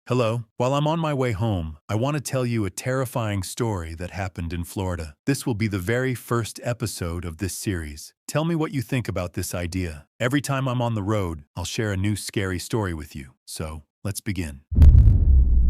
Hello. While I'm on my way home, I want to tell you a terrifying story that happened in Florida. This will be the very first episode of this series. Tell me what you think about this idea. Every time I'm on the road, I'll share a new scary story with you. So, let's begin.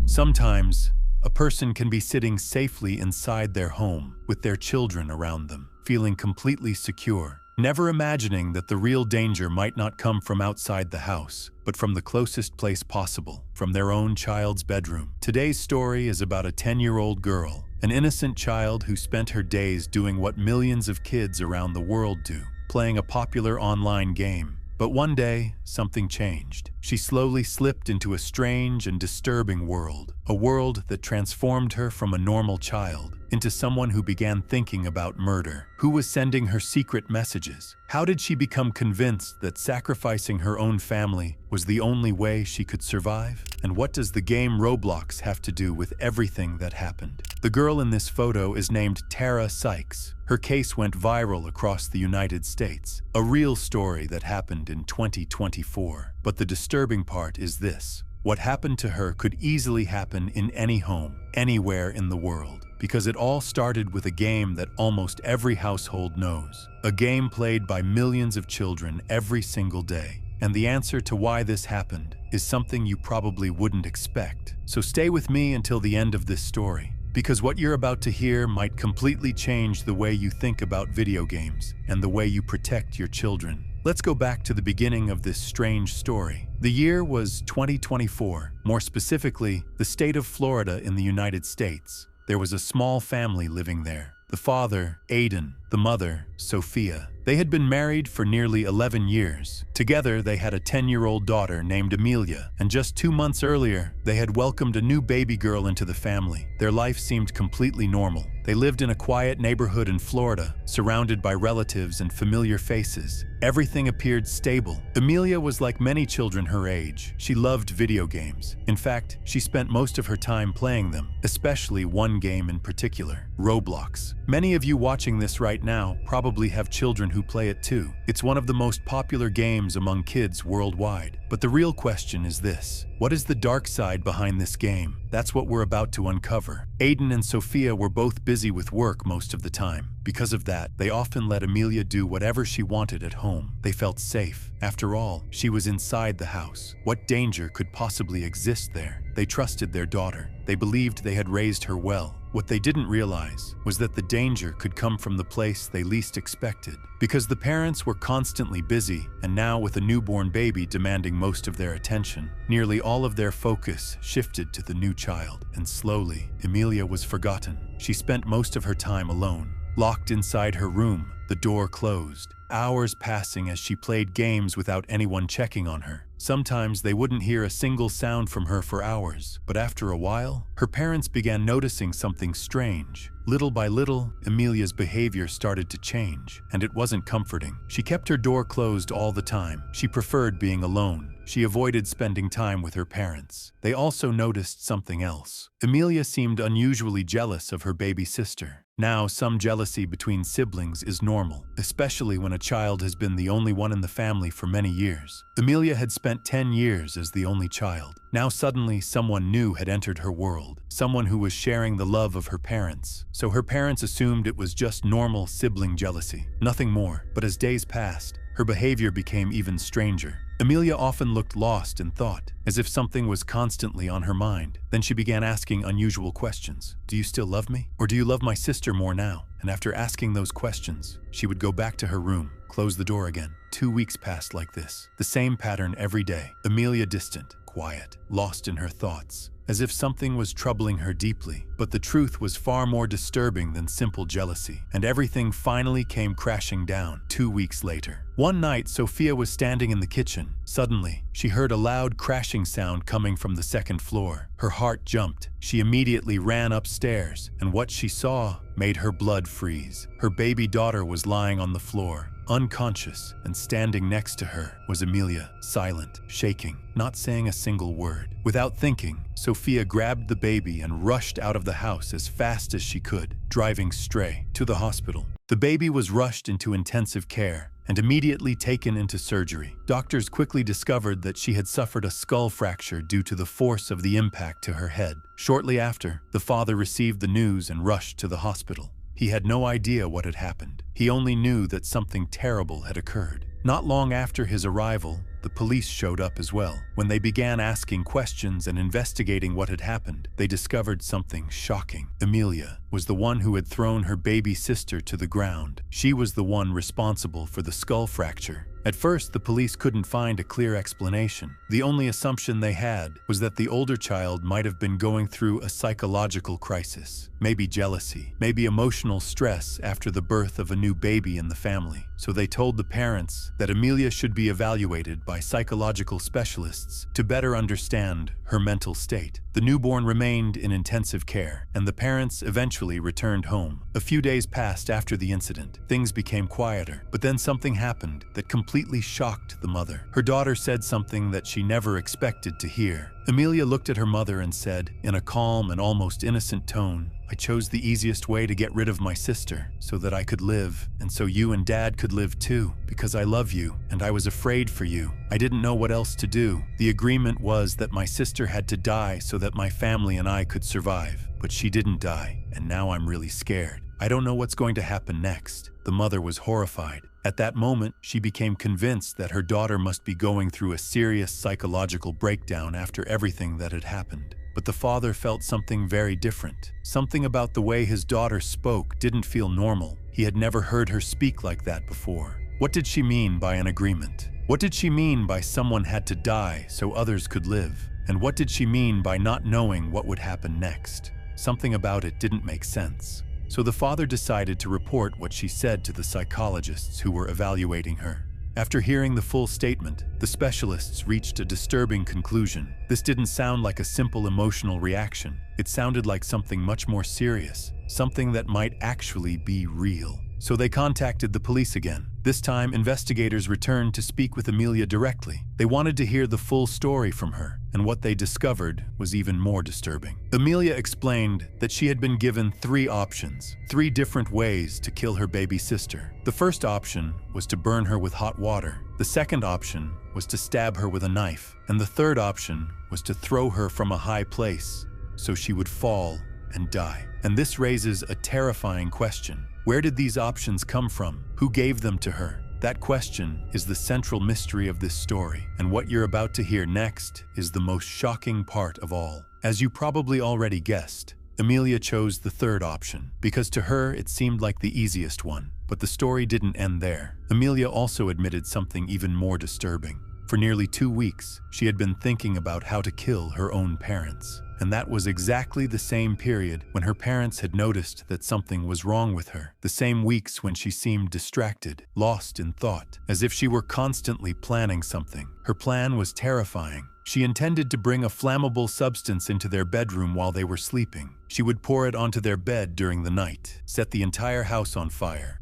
Sometimes, a person can be sitting safely inside their home with their children around them, feeling completely secure, never imagining that the real danger might not come from outside the house, but from the closest place possible, from their own child's bedroom. Today's story is about a 10-year-old girl, an innocent child who spent her days doing what millions of kids around the world do, playing a popular online game. But one day, something changed. She slowly slipped into a strange and disturbing world, a world that transformed her from a normal child into someone who began thinking about murder. Who was sending her secret messages? How did she become convinced that sacrificing her own family was the only way she could survive? And what does the game Roblox have to do with everything that happened? The girl in this photo is named Tara Sykes. Her case went viral across the United States, a real story that happened in 2024. But the disturbing part is this. What happened to her could easily happen in any home, anywhere in the world, because it all started with a game that almost every household knows, a game played by millions of children every single day. And the answer to why this happened is something you probably wouldn't expect. So stay with me until the end of this story, because what you're about to hear might completely change the way you think about video games and the way you protect your children. Let's go back to the beginning of this strange story. The year was 2024, more specifically, the state of Florida in the United States. There was a small family living there. The father, Aiden, the mother, Sophia. They had been married for nearly 11 years. Together, they had a 10-year-old daughter named Amelia, and just 2 months earlier, they had welcomed a new baby girl into the family. Their life seemed completely normal. They lived in a quiet neighborhood in Florida, surrounded by relatives and familiar faces. Everything appeared stable. Amelia was like many children her age. She loved video games. In fact, she spent most of her time playing them, especially one game in particular, Roblox. Many of you watching this right now probably have children who play it too. It's one of the most popular games among kids worldwide. But the real question is this: what is the dark side behind this game? That's what we're about to uncover. Aiden and Sophia were both busy with work most of the time. Because of that, they often let Amelia do whatever she wanted at home. They felt safe. After all, she was inside the house. What danger could possibly exist there? They trusted their daughter. They believed they had raised her well. What they didn't realize was that the danger could come from the place they least expected. Because the parents were constantly busy, and now with a newborn baby demanding most of their attention, nearly all of their focus shifted to the new child. And slowly, Amelia was forgotten. She spent most of her time alone, locked inside her room, the door closed, hours passing as she played games without anyone checking on her. Sometimes they wouldn't hear a single sound from her for hours, but after a while, her parents began noticing something strange. Little by little, Amelia's behavior started to change, and it wasn't comforting. She kept her door closed all the time. She preferred being alone. She avoided spending time with her parents. They also noticed something else. Amelia seemed unusually jealous of her baby sister. Now, some jealousy between siblings is normal, especially when a child has been the only one in the family for many years. Amelia had spent 10 years as the only child. Now suddenly, someone new had entered her world, someone who was sharing the love of her parents. So her parents assumed it was just normal sibling jealousy, nothing more. But as days passed, her behavior became even stranger. Amelia often looked lost in thought, as if something was constantly on her mind. Then she began asking unusual questions. Do you still love me? Or do you love my sister more now? And after asking those questions, she would go back to her room, close the door again. 2 weeks passed like this. The same pattern every day. Amelia distant, quiet, lost in her thoughts, as if something was troubling her deeply. But the truth was far more disturbing than simple jealousy, and everything finally came crashing down 2 weeks later. One night, Sophia was standing in the kitchen. Suddenly, she heard a loud crashing sound coming from the second floor. Her heart jumped. She immediately ran upstairs, and what she saw made her blood freeze. Her baby daughter was lying on the floor, unconscious, and standing next to her was Amelia, silent, shaking, not saying a single word. Without thinking, Sophia grabbed the baby and rushed out of the house as fast as she could, driving straight to the hospital. The baby was rushed into intensive care and immediately taken into surgery. Doctors quickly discovered that she had suffered a skull fracture due to the force of the impact to her head. Shortly after, the father received the news and rushed to the hospital. He had no idea what had happened. He only knew that something terrible had occurred. Not long after his arrival, the police showed up as well. When they began asking questions and investigating what had happened, they discovered something shocking. Amelia was the one who had thrown her baby sister to the ground. She was the one responsible for the skull fracture. At first, the police couldn't find a clear explanation. The only assumption they had was that the older child might have been going through a psychological crisis, maybe jealousy, maybe emotional stress after the birth of a new baby in the family. So they told the parents that Amelia should be evaluated by psychological specialists to better understand her mental state. The newborn remained in intensive care, and the parents eventually returned home. A few days passed after the incident. Things became quieter, but then something happened that completely shocked the mother. Her daughter said something that she never expected to hear. Amelia looked at her mother and said, in a calm and almost innocent tone, "I chose the easiest way to get rid of my sister so that I could live, and so you and Dad could live too, because I love you and I was afraid for you. I didn't know what else to do. The agreement was that my sister had to die so that my family and I could survive, but she didn't die, and now I'm really scared. I don't know what's going to happen next." The mother was horrified. At that moment, she became convinced that her daughter must be going through a serious psychological breakdown after everything that had happened. But the father felt something very different. Something about the way his daughter spoke didn't feel normal. He had never heard her speak like that before. What did she mean by an agreement? What did she mean by someone had to die so others could live? And what did she mean by not knowing what would happen next? Something about it didn't make sense. So the father decided to report what she said to the psychologists who were evaluating her. After hearing the full statement, the specialists reached a disturbing conclusion. This didn't sound like a simple emotional reaction. It sounded like something much more serious, something that might actually be real. So they contacted the police again. This time, investigators returned to speak with Amelia directly. They wanted to hear the full story from her, and what they discovered was even more disturbing. Amelia explained that she had been given 3 options, 3 different ways to kill her baby sister. The first option was to burn her with hot water. The second option was to stab her with a knife. And the third option was to throw her from a high place so she would fall and die. And this raises a terrifying question. Where did these options come from? Who gave them to her? That question is the central mystery of this story, and what you're about to hear next is the most shocking part of all. As you probably already guessed, Amelia chose the third option, because to her it seemed like the easiest one. But the story didn't end there. Amelia also admitted something even more disturbing. For nearly 2 weeks, she had been thinking about how to kill her own parents. And that was exactly the same period when her parents had noticed that something was wrong with her. The same weeks when she seemed distracted, lost in thought, as if she were constantly planning something. Her plan was terrifying. She intended to bring a flammable substance into their bedroom while they were sleeping. She would pour it onto their bed during the night, set the entire house on fire,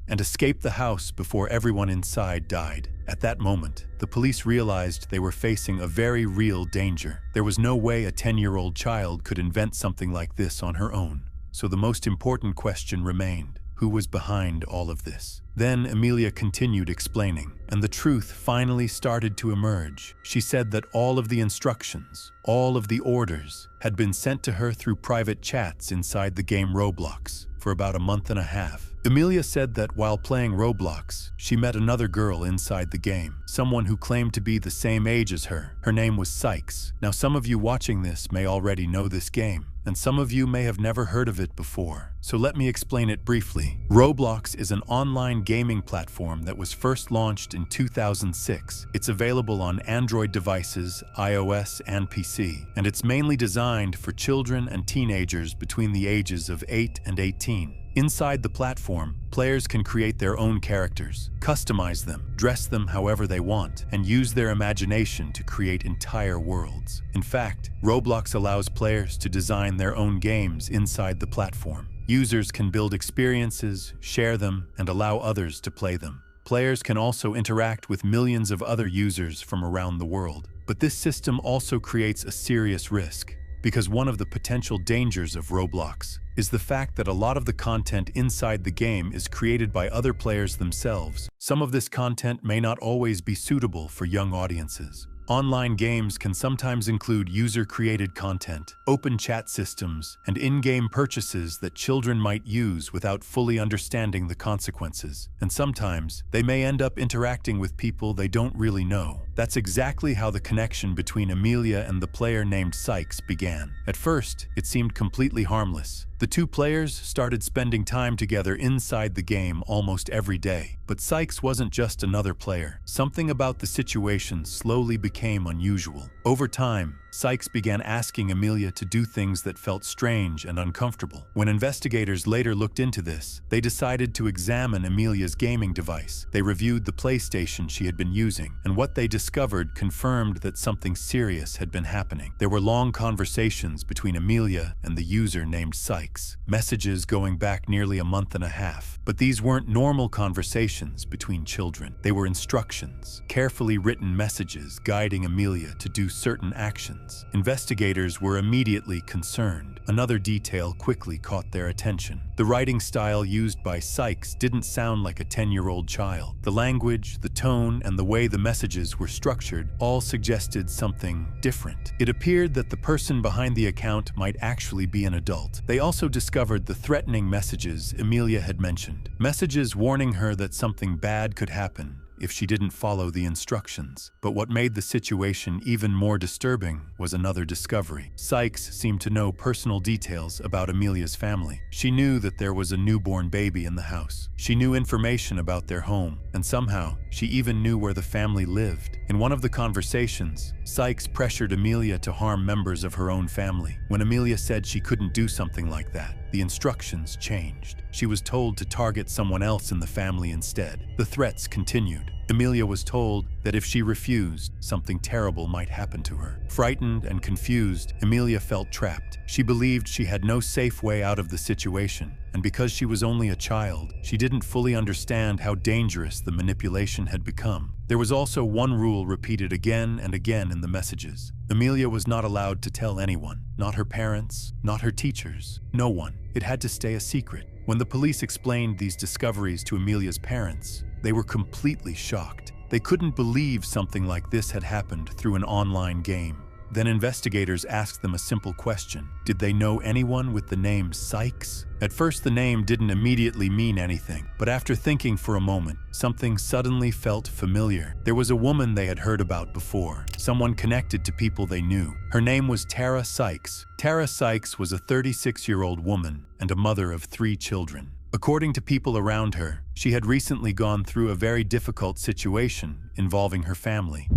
and escape the house before everyone inside died. At that moment, the police realized they were facing a very real danger. There was no way a 10-year-old child could invent something like this on her own. So the most important question remained. Who was behind all of this? Then Amelia continued explaining, and the truth finally started to emerge. She said that all of the instructions, all of the orders, had been sent to her through private chats inside the game Roblox for about a month and a half. Amelia said that while playing Roblox, she met another girl inside the game, someone who claimed to be the same age as her. Her name was Sykes. Now, some of you watching this may already know this game, and some of you may have never heard of it before. So let me explain it briefly. Roblox is an online gaming platform that was first launched in 2006. It's available on Android devices, iOS, and PC, and it's mainly designed for children and teenagers between the ages of 8 and 18. Inside the platform, players can create their own characters, customize them, dress them however they want, and use their imagination to create entire worlds. In fact, Roblox allows players to design their own games inside the platform. Users can build experiences, share them, and allow others to play them. Players can also interact with millions of other users from around the world. But this system also creates a serious risk, because one of the potential dangers of Roblox is the fact that a lot of the content inside the game is created by other players themselves. Some of this content may not always be suitable for young audiences. Online games can sometimes include user-created content, open chat systems, and in-game purchases that children might use without fully understanding the consequences. And sometimes, they may end up interacting with people they don't really know. That's exactly how the connection between Amelia and the player named Sykes began. At first, it seemed completely harmless. The two players started spending time together inside the game almost every day. But Sykes wasn't just another player. Something about the situation slowly became unusual. Over time, Sykes began asking Amelia to do things that felt strange and uncomfortable. When investigators later looked into this, they decided to examine Amelia's gaming device. They reviewed the PlayStation she had been using, and what they discovered confirmed that something serious had been happening. There were long conversations between Amelia and the user named Sykes, messages going back nearly a month and a half. But these weren't normal conversations between children. They were instructions, carefully written messages guiding Amelia to do certain actions. Investigators were immediately concerned. Another detail quickly caught their attention. The writing style used by Sykes didn't sound like a 10-year-old child. The language, the tone, and the way the messages were structured all suggested something different. It appeared that the person behind the account might actually be an adult. They also discovered the threatening messages Amelia had mentioned. Messages warning her that something bad could happen if she didn't follow the instructions. But what made the situation even more disturbing was another discovery. Sykes seemed to know personal details about Amelia's family. She knew that there was a newborn baby in the house. She knew information about their home, and somehow, she even knew where the family lived. In one of the conversations, Sykes pressured Amelia to harm members of her own family. When Amelia said she couldn't do something like that, the instructions changed. She was told to target someone else in the family instead. The threats continued. Amelia was told that if she refused, something terrible might happen to her. Frightened and confused, Amelia felt trapped. She believed she had no safe way out of the situation, and because she was only a child, she didn't fully understand how dangerous the manipulation had become. There was also one rule repeated again and again in the messages. Amelia was not allowed to tell anyone, not her parents, not her teachers, no one. It had to stay a secret. When the police explained these discoveries to Amelia's parents, they were completely shocked. They couldn't believe something like this had happened through an online game. Then investigators asked them a simple question. Did they know anyone with the name Sykes? At first, the name didn't immediately mean anything, but after thinking for a moment, something suddenly felt familiar. There was a woman they had heard about before, someone connected to people they knew. Her name was Tara Sykes. Tara Sykes was a 36-year-old woman and a mother of 3 children. According to people around her, she had recently gone through a very difficult situation involving her family.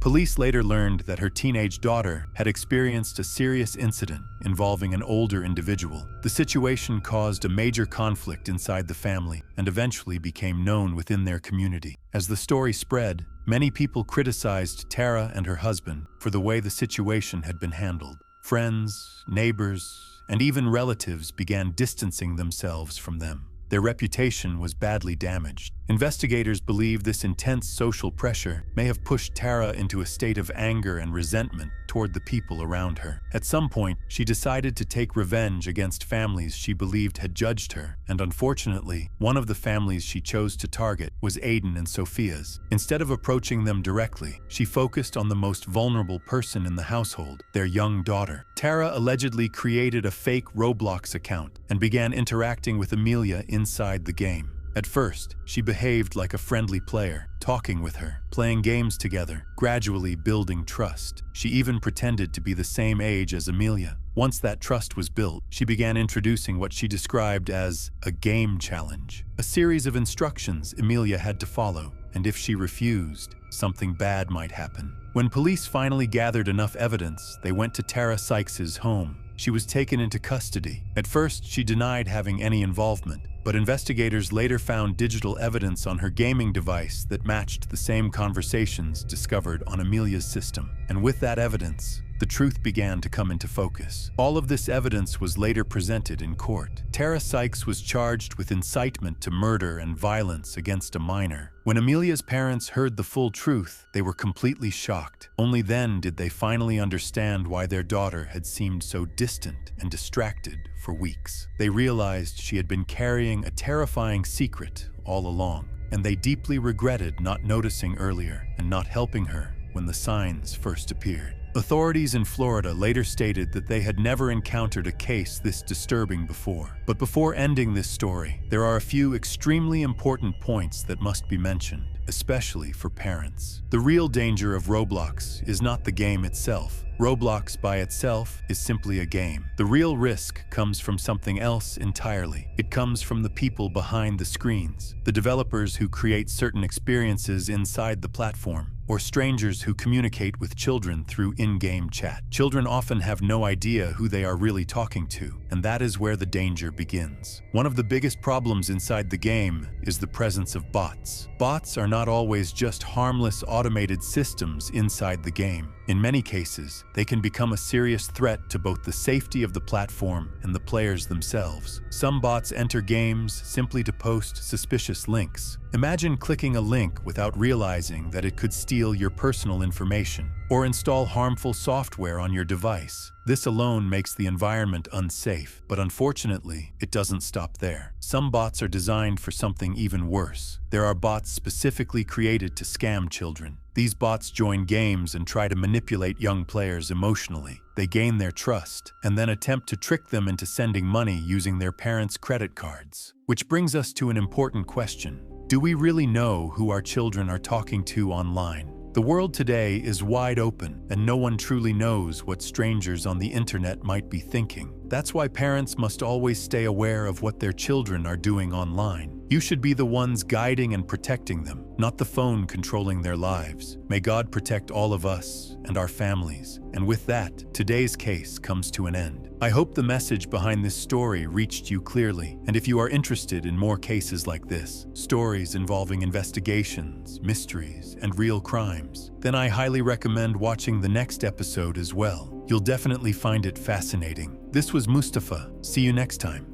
Police later learned that her teenage daughter had experienced a serious incident involving an older individual. The situation caused a major conflict inside the family and eventually became known within their community. As the story spread, many people criticized Tara and her husband for the way the situation had been handled. Friends, neighbors, and even relatives began distancing themselves from them. Their reputation was badly damaged. Investigators believe this intense social pressure may have pushed Tara into a state of anger and resentment toward the people around her. At some point, she decided to take revenge against families she believed had judged her, and unfortunately, one of the families she chose to target was Aiden and Sophia's. Instead of approaching them directly, she focused on the most vulnerable person in the household, their young daughter. Tara allegedly created a fake Roblox account and began interacting with Amelia inside the game. At first, she behaved like a friendly player, talking with her, playing games together, gradually building trust. She even pretended to be the same age as Amelia. Once that trust was built, she began introducing what she described as a game challenge, a series of instructions Amelia had to follow, and if she refused, something bad might happen. When police finally gathered enough evidence, they went to Tara Sykes' home. She was taken into custody. At first, she denied having any involvement, but investigators later found digital evidence on her gaming device that matched the same conversations discovered on Amelia's system. And with that evidence, the truth began to come into focus. All of this evidence was later presented in court. Tara Sykes was charged with incitement to murder and violence against a minor. When Amelia's parents heard the full truth, they were completely shocked. Only then did they finally understand why their daughter had seemed so distant and distracted for weeks. They realized she had been carrying a terrifying secret all along, and they deeply regretted not noticing earlier and not helping her when the signs first appeared. Authorities in Florida later stated that they had never encountered a case this disturbing before. But before ending this story, there are a few extremely important points that must be mentioned, especially for parents. The real danger of Roblox is not the game itself. Roblox by itself is simply a game. The real risk comes from something else entirely. It comes from the people behind the screens, the developers who create certain experiences inside the platform, or strangers who communicate with children through in-game chat. Children often have no idea who they are really talking to, and that is where the danger begins. One of the biggest problems inside the game is the presence of bots. Bots are not always just harmless automated systems inside the game. In many cases, they can become a serious threat to both the safety of the platform and the players themselves. Some bots enter games simply to post suspicious links. Imagine clicking a link without realizing that it could steal your personal information or install harmful software on your device. This alone makes the environment unsafe, but unfortunately, it doesn't stop there. Some bots are designed for something even worse. There are bots specifically created to scam children. These bots join games and try to manipulate young players emotionally. They gain their trust and then attempt to trick them into sending money using their parents' credit cards. Which brings us to an important question. Do we really know who our children are talking to online? The world today is wide open, and no one truly knows what strangers on the internet might be thinking. That's why parents must always stay aware of what their children are doing online. You should be the ones guiding and protecting them, not the phone controlling their lives. May God protect all of us and our families. And with that, today's case comes to an end. I hope the message behind this story reached you clearly. And if you are interested in more cases like this, stories involving investigations, mysteries, and real crimes, then I highly recommend watching the next episode as well. You'll definitely find it fascinating. This was Mustafa. See you next time.